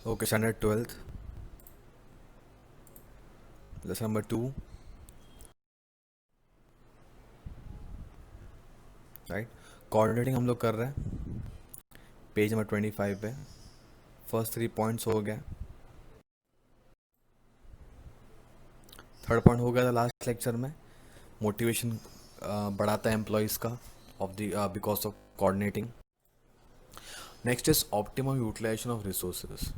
Okay, standard 12th, lesson number 2, right. Coordinating हम लोग कर रहे हैं पेज नंबर 25 पे। फर्स्ट 3 पॉइंट्स हो गया। थर्ड पॉइंट हो गया था लास्ट लेक्चर में, मोटिवेशन बढ़ाता है एम्प्लॉयज़ का of the because of coordinating. Next is optimum utilization of resources.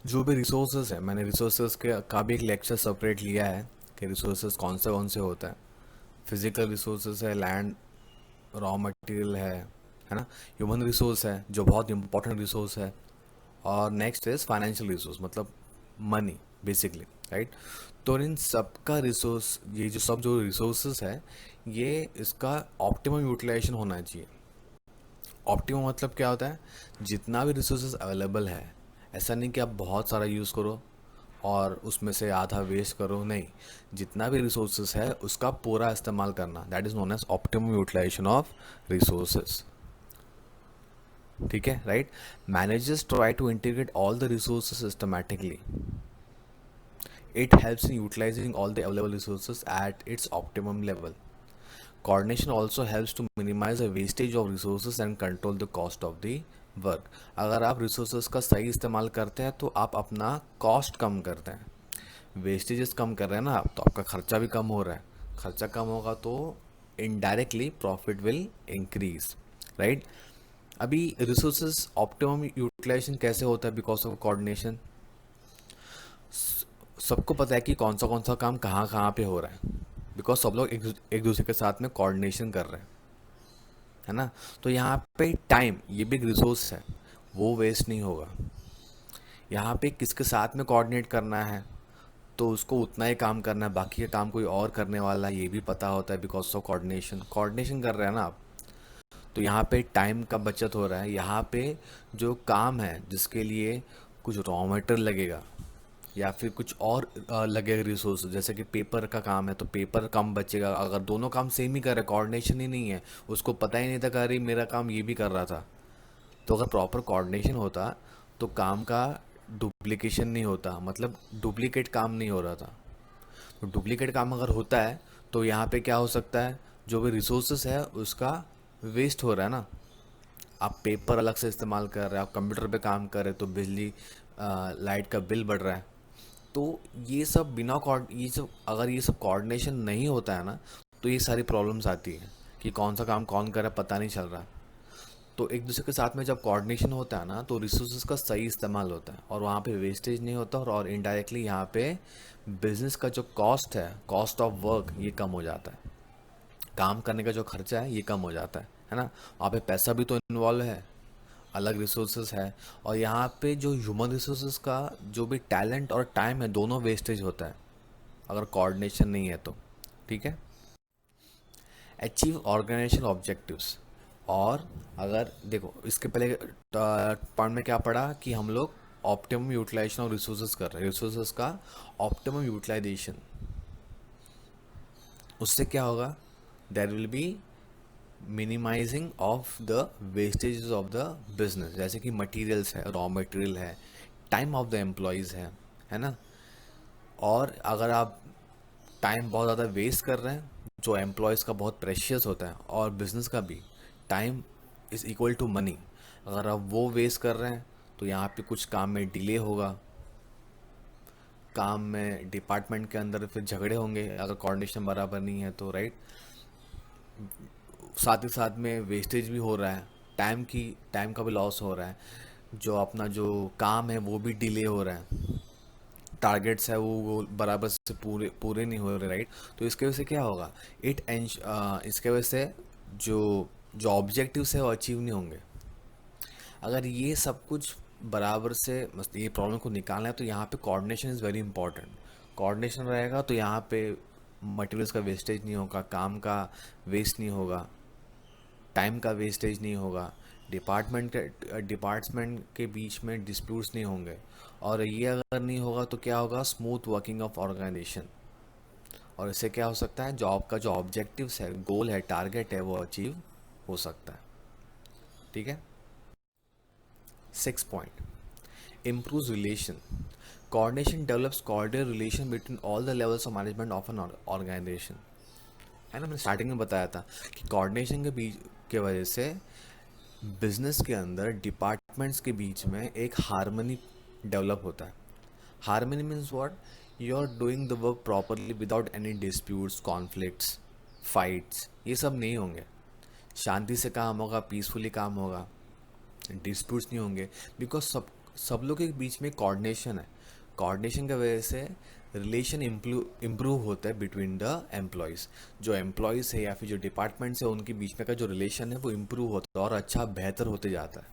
जो भी रिसोर्सेज है, मैंने रिसोर्सेज के का भी एक लेक्चर सेपरेट लिया है कि रिसोर्सेज कौन से होता है। फिजिकल रिसोर्सेज है, लैंड, रॉ मटेरियल है ना। ह्यूमन रिसोर्स है जो बहुत इंपॉर्टेंट रिसोर्स है। और नेक्स्ट इज फाइनेंशियल रिसोर्स, मतलब मनी बेसिकली, राइट। तो इन सबका रिसोर्स, ये जो सब जो रिसोर्सेज है, ये इसका ऑप्टिमम यूटिलाइजेशन होना चाहिए। ऑप्टिमम मतलब क्या होता है, जितना भी रिसोर्सेज अवेलेबल है, ऐसा नहीं कि आप बहुत सारा यूज़ करो और उसमें से आधा वेस्ट करो, नहीं। जितना भी रिसोर्सेज है उसका पूरा इस्तेमाल करना, that is known as optimum utilization of resources. ठीक है, right. Managers try to integrate all the resources systematically. It helps in utilizing all the available resources at its optimum level. Coordination also helps to minimize the wastage of resources and control the cost of the work. अगर आप resources का सही इस्तेमाल करते हैं तो आप अपना कॉस्ट कम करते हैं, वेस्टेजेस कम कर रहे हैं ना आप, तो आपका खर्चा भी कम हो रहा है। खर्चा कम होगा तो indirectly profit will increase, right. अभी रिसोर्सेज ऑप्टिमम यूटिलाइजेशन कैसे होता है बिकॉज ऑफ कोऑर्डिनेशन। सबको पता है कि कौन सा काम कहाँ कहाँ पे हो रहा है, बिकॉज सब लोग एक दूसरे के साथ में कोऑर्डिनेशन कर रहे हैं, है ना। तो यहाँ पे टाइम, ये भी एक रिसोर्स है, वो वेस्ट नहीं होगा। यहाँ पे किसके साथ में कोऑर्डिनेट करना है, तो उसको उतना ही काम करना है, बाकी का काम कोई और करने वाला है, ये भी पता होता है बिकॉज ऑफ कोऑर्डिनेशन। कोऑर्डिनेशन कर रहे हैं ना आप, तो यहाँ पे टाइम का बचत हो रहा है। यहाँ पे जो काम है जिसके लिए कुछ रॉ मटेरियल लगेगा या फिर कुछ और लगेगा रिसोर्स, जैसे कि पेपर का काम है तो पेपर कम बचेगा। अगर दोनों काम सेम ही कर रहे, कोऑर्डिनेशन ही नहीं है, उसको पता ही नहीं था कि अरे मेरा काम ये भी कर रहा था। तो अगर प्रॉपर कोऑर्डिनेशन होता तो काम का डुप्लीकेशन नहीं होता, मतलब डुप्लीकेट काम नहीं हो रहा था। तो डुप्लीकेट काम अगर होता है तो यहाँ पे क्या हो सकता है, जो भी रिसोर्सेस है उसका वेस्ट हो रहा है ना। आप पेपर अलग से इस्तेमाल कर रहे हैं, आप कंप्यूटर पे काम कर रहे हैं तो बिजली लाइट का बिल बढ़ रहा है। तो ये सब बिना ये सब, अगर ये सब कोऑर्डिनेशन नहीं होता है ना, तो ये सारी प्रॉब्लम्स आती हैं कि कौन सा काम कौन कर रहा है पता नहीं चल रहा। तो एक दूसरे के साथ में जब कोऑर्डिनेशन होता है ना, तो रिसोर्सेज का सही इस्तेमाल होता है और वहाँ पे वेस्टेज नहीं होता, और इनडायरेक्टली यहाँ पे बिजनेस का जो कॉस्ट है, कॉस्ट ऑफ वर्क, ये कम हो जाता है। काम करने का जो खर्चा है ये कम हो जाता है ना। वहाँ पे पैसा भी तो इन्वॉल्व है, अलग रिसोर्सेज है। और यहाँ पे जो ह्यूमन रिसोर्सेज का जो भी टैलेंट और टाइम है, दोनों वेस्टेज होता है अगर कोऑर्डिनेशन नहीं है तो। ठीक है। Achieve organization objectives. और अगर देखो, इसके पहले पॉइंट में क्या पढ़ा कि हम लोग ऑप्टिमम यूटिलाइजेशन ऑफ रिसोर्सेज कर रहे हैं, रिसोर्सेज का ऑप्टिमम यूटिलाइजेशन, उससे क्या होगा, there will be minimizing of the wastage of the business, जैसे कि मटेरियल्स है, रॉ मटेरियल है, टाइम ऑफ द एम्प्लॉयज़ है ना। और अगर आप टाइम बहुत ज़्यादा वेस्ट कर रहे हैं, जो एम्प्लॉयज़ का बहुत प्रेशियस होता है, और बिजनेस का भी time is equal to money, अगर आप वो वेस्ट कर रहे हैं तो यहाँ पे कुछ काम में डिले होगा, काम में डिपार्टमेंट के अंदर फिर झगड़े होंगे अगर कोऑर्डिनेशन बराबर नहीं है तो, राइट। साथ ही साथ में वेस्टेज भी हो रहा है, टाइम का भी लॉस हो रहा है, जो अपना जो काम है वो भी डिले हो रहा है, टारगेट्स है वो बराबर से पूरे पूरे नहीं हो रहे, राइट। तो इसके वजह से क्या होगा, इसके वजह से जो जो ऑब्जेक्टिव्स है वो अचीव नहीं होंगे। अगर ये सब कुछ बराबर से ये प्रॉब्लम को निकालना है तो यहाँ पे coordination is very important. Coordination रहेगा तो यहाँ पे मटेरियल्स का वेस्टेज नहीं होगा, काम का वेस्ट नहीं होगा, टाइम का वेस्टेज नहीं होगा, डिपार्टमेंट के बीच में डिस्प्यूट्स नहीं होंगे। और ये अगर नहीं होगा तो क्या होगा, स्मूथ वर्किंग ऑफ ऑर्गेनाइजेशन। और इससे क्या हो सकता है, जॉब का जो ऑब्जेक्टिव्स है, गोल है, टारगेट है, वो अचीव हो सकता है। ठीक है। 6 point, improves relation. Coordination develops cordial relation between all the levels of management of an organization. है ना, मैंने स्टार्टिंग में बताया था कि कोऑर्डिनेशन के बीच के वजह से बिजनेस के अंदर डिपार्टमेंट्स के बीच में एक हार्मनी डेवलप होता है. Harmony means what? You are doing the work properly without any disputes, conflicts, fights, ये सब नहीं होंगे. शांति से काम होगा, पीसफुली काम होगा, डिस्प्यूट्स नहीं होंगे. बिकॉज सब लोग के बीच में कोऑर्डिनेशन है. कोऑर्डिनेशन की वजह से रिलेशन इम्प्रूव होता है बिटवीन द एम्प्लॉयज़. जो एम्प्लॉयज़ है या फिर जो डिपार्टमेंट्स है उनके बीच में का जो रिलेशन है वो इम्प्रूव होता है और अच्छा बेहतर होते जाता है.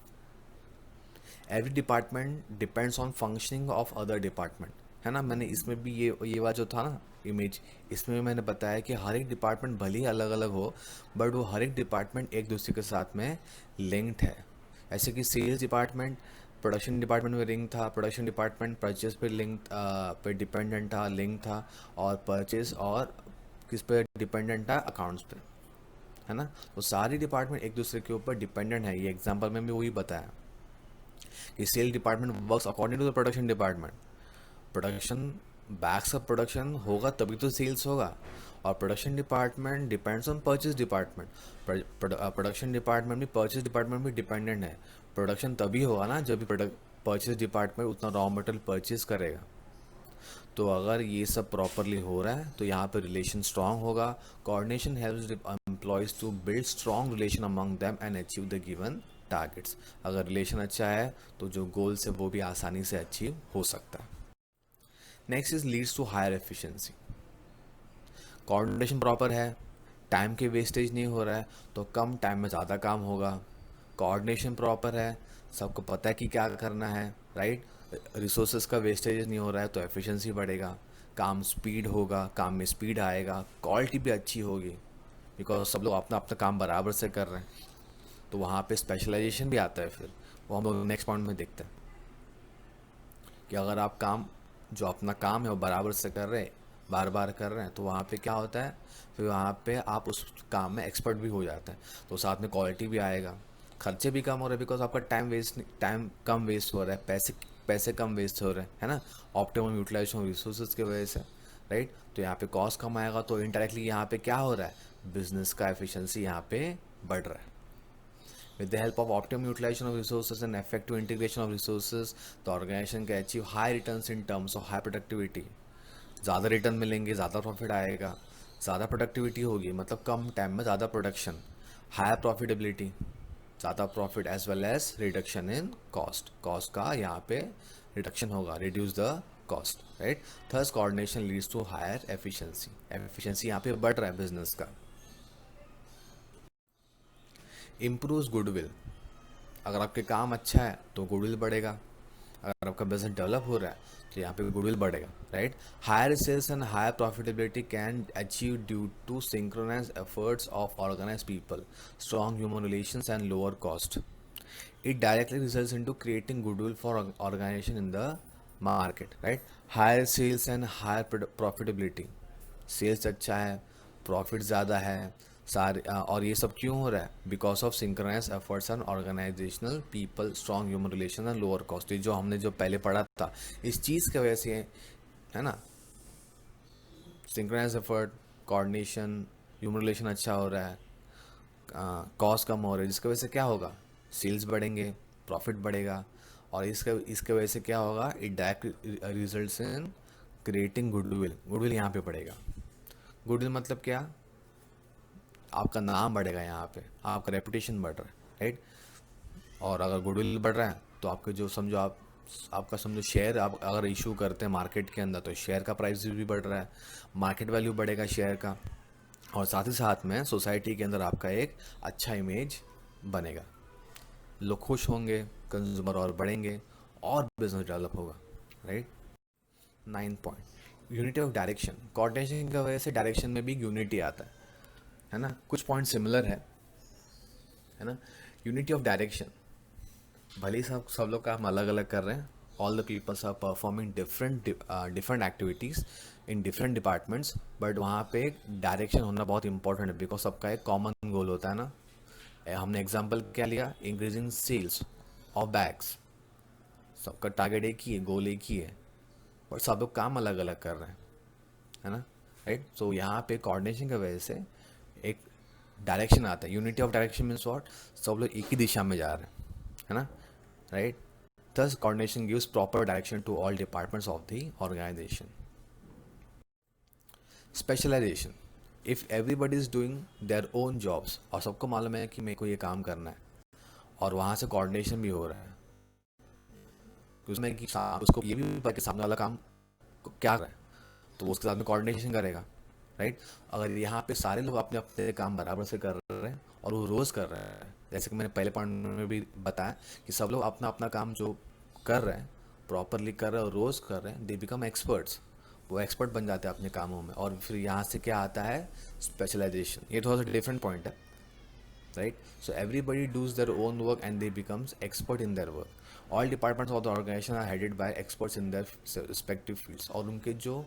Every department depends on functioning of other department, है ना. मैंने इसमें भी ये बात जो था ना इमेज, इसमें भी मैंने बताया कि हर एक डिपार्टमेंट भले ही अलग अलग हो बट वो हर एक डिपार्टमेंट एक दूसरे के साथ में लिंक्ड है. ऐसे कि सेल्स डिपार्टमेंट प्रोडक्शन डिपार्टमेंट में लिंक था, प्रोडक्शन डिपार्टमेंट परचेज पे लिंक पे डिपेंडेंट था, लिंक था, और परचेज और किस पे डिपेंडेंट था? अकाउंट्स पे, है ना. तो सारी डिपार्टमेंट एक दूसरे के ऊपर डिपेंडेंट है. ये एग्जांपल में भी वही बताया कि sale department works according to the production department. Production backs up production होगा तभी तो सेल्स होगा, और production department depends on purchase department. Production department भी परचेज डिपार्टमेंट भी डिपेंडेंट है. प्रोडक्शन तभी होगा ना जब भी परचेज डिपार्टमेंट उतना रॉ मटेरियल परचेज करेगा. तो अगर ये सब प्रॉपरली हो रहा है तो यहाँ पे रिलेशन स्ट्रांग होगा. Coordination helps employees to build strong relation among them and achieve the given targets. अगर रिलेशन अच्छा है तो जो गोल्स है वो भी आसानी से अचीव हो सकता है. Next is leads to higher efficiency. Coordination proper है, टाइम के वेस्टेज नहीं हो रहा है तो कम टाइम में ज़्यादा काम होगा. कोऑर्डिनेशन प्रॉपर है, सबको पता है कि क्या करना है, राइट. रिसोर्सेज का वेस्टेज नहीं हो रहा है तो एफिशिएंसी बढ़ेगा, काम स्पीड होगा, काम में स्पीड आएगा, क्वालिटी भी अच्छी होगी बिकॉज सब लोग अपना अपना काम बराबर से कर रहे हैं. तो वहाँ पे स्पेशलाइजेशन भी आता है. फिर वो हम लोग नेक्स्ट पॉइंट में देखते हैं कि अगर आप काम जो अपना काम है वो बराबर से कर रहे हैं, बार बार कर रहे हैं, तो वहाँ पे क्या होता है, फिर वहाँ पे आप उस काम में एक्सपर्ट भी हो जाते हैं. तो साथ में क्वालिटी भी आएगा, खर्चे भी कम हो रहे हैं बिकॉज आपका टाइम कम वेस्ट हो रहा है, पैसे कम वेस्ट हो रहे हैं, है ना. ऑप्टिमम यूटिलाइजेशन रिसोर्सेज की वजह से, राइट. तो यहाँ पे कॉस्ट कम आएगा तो इनडायरेक्टली यहाँ पे क्या हो रहा है, बिजनेस का एफिशिएंसी यहाँ पे बढ़ रहा है. With the help of optimum utilization of resources and effective integration of resources, the organization can achieve high returns in terms of high productivity. ज़्यादा रिटर्न मिलेंगे, ज़्यादा प्रॉफिट आएगा, ज़्यादा प्रोडक्टिविटी होगी मतलब कम टाइम में ज़्यादा प्रोडक्शन, हायर प्रॉफिटेबिलिटी, ज़्यादा profit as well as reduction in cost. Cost का यहाँ पे रिडक्शन होगा, reduce the cost, right. Thus coordination leads to higher efficiency. Efficiency यहाँ पे बढ़ रहा है बिजनेस का. Improves goodwill. अगर आपके काम अच्छा है तो गुडविल बढ़ेगा. अगर आपका बिजनेस डेवलप हो रहा है तो यहाँ पे गुडविल बढ़ेगा, right. Higher sales and higher profitability can achieve due to synchronize efforts of organize people, strong human relations and lower cost. It directly results into creating goodwill for organization in the market, right. Higher sales and higher profitability. Sales अच्छा है, profit ज़्यादा है, सारे और ये सब क्यों हो रहा है, because of synchronize efforts and organizational people, strong human relation and lower cost. जो हमने जो पहले पढ़ा था इस चीज़ की वजह से, है ना. Synchronize effort, coordination, human relation अच्छा हो रहा है, कॉस्ट कम हो रहा है, जिसकी वजह से क्या होगा, सेल्स बढ़ेंगे, प्रॉफिट बढ़ेगा. और इसके वजह से क्या होगा, it direct results in creating goodwill. Goodwill यहाँ पे बढ़ेगा. गुडविल मतलब क्या, आपका नाम बढ़ेगा, यहाँ पे आपका रेपुटेशन बढ़ रहा है, राइट. और अगर गुडविल बढ़ रहा है तो आपके जो समझो आपका समझो शेयर आप अगर इशू करते हैं मार्केट के अंदर तो शेयर का प्राइस भी बढ़ रहा है, मार्केट वैल्यू बढ़ेगा शेयर का, और साथ ही साथ में सोसाइटी के अंदर आपका एक अच्छा इमेज बनेगा. लोग खुश होंगे, कंज्यूमर और बढ़ेंगे और बिजनेस डेवलप होगा, right. 9 point, unity of direction. Coordination की वजह से डायरेक्शन में भी यूनिटी आता है ना. कुछ पॉइंट सिमिलर है ना. यूनिटी ऑफ डायरेक्शन, भले ही सब लोग काम अलग अलग कर रहे हैं, all the peoples are performing different activities in different departments, but वहाँ पे एक डायरेक्शन होना बहुत इंपॉर्टेंट है बिकॉज सबका एक कॉमन गोल होता है ना. हमने एग्जांपल क्या लिया, इंक्रीजिंग सेल्स ऑफ बैग्स, सबका टारगेट एक ही है, गोल एक ही है, बट सब लोग काम अलग अलग कर रहे हैं, है ना, राइट। सो यहाँ पे कोऑर्डिनेशन की वजह से एक डायरेक्शन आता है। Unity of direction means what, सब लोग एक ही दिशा में जा रहे हैं, है ना, right. Thus coordination gives proper direction to all departments of the organization. Specialization, if everybody is doing their own jobs, और सबको मालूम है कि मेरे को ये काम करना है, और वहाँ से कोऑर्डिनेशन भी हो रहा है, तो उसमें कि उसको ये भी पता कि सामने वाला काम क्या कर रहा है, तो वो उसके साथ में कोऑर्डिनेशन करेगा, राइट। अगर यहाँ पे सारे लोग अपने अपने काम बराबर से कर रहे हैं और वो रोज़ कर रहे हैं, जैसे कि मैंने पहले पॉइंट में भी बताया कि सब लोग अपना अपना काम जो कर रहे हैं प्रॉपरली कर रहे हैं और रोज़ कर रहे हैं, दे बिकम एक्सपर्ट्स, वो एक्सपर्ट बन जाते हैं अपने कामों में। और फिर यहाँ से क्या आता है, स्पेशलाइजेशन। ये थोड़ा सा डिफरेंट पॉइंट है, right? So everybody does their own work and they becomes expert in their work. All departments of the organization are headed by experts in their respective fields. और उनके जो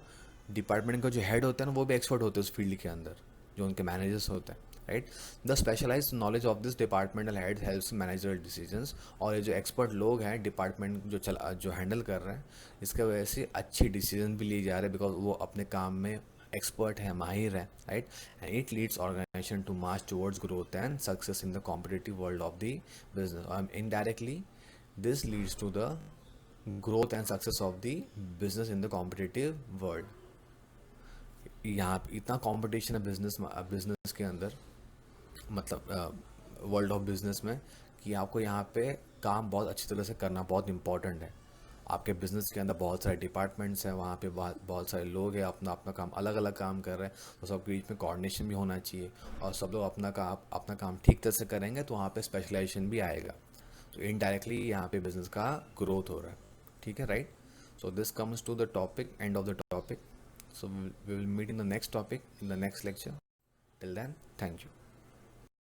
डिपार्टमेंट का जो head होता है ना, वो भी एक्सपर्ट होते हैं उस फील्ड के अंदर, जो उनके मैनेजर्स होते हैं, right. The specialized knowledge of this departmental head helps managerial decisions. और ये जो एक्सपर्ट लोग हैं डिपार्टमेंट जो हैंडल कर रहे हैं, इसके वजह से अच्छी डिसीजन भी लिए जा रहे हैं, बिकॉज वो अपने काम में एक्सपर्ट है, माहिर है, right. And it leads organization to march towards growth and success in the competitive world of the business. Indirectly this leads to the growth and success of the business in the competitive world. यहाँ पे इतना competition है business के अंदर, मतलब world of business में, कि आपको यहाँ पे काम बहुत अच्छी तरह से करना बहुत इंपॉर्टेंट है। आपके बिजनेस के अंदर बहुत सारे डिपार्टमेंट्स हैं, वहाँ पे बहुत सारे लोग हैं, अपना अपना काम अलग अलग काम कर रहे हैं, तो सबके बीच में कोऑर्डिनेशन भी होना चाहिए, और सब लोग अपना काम ठीक तरह से करेंगे तो वहाँ पे स्पेशलाइजेशन भी आएगा, तो इनडायरेक्टली यहाँ पे बिजनेस का ग्रोथ हो रहा है, ठीक है, right. So this comes to the topic, end of the topic. So we will meet in the next topic in the next lecture. Till then, thank you.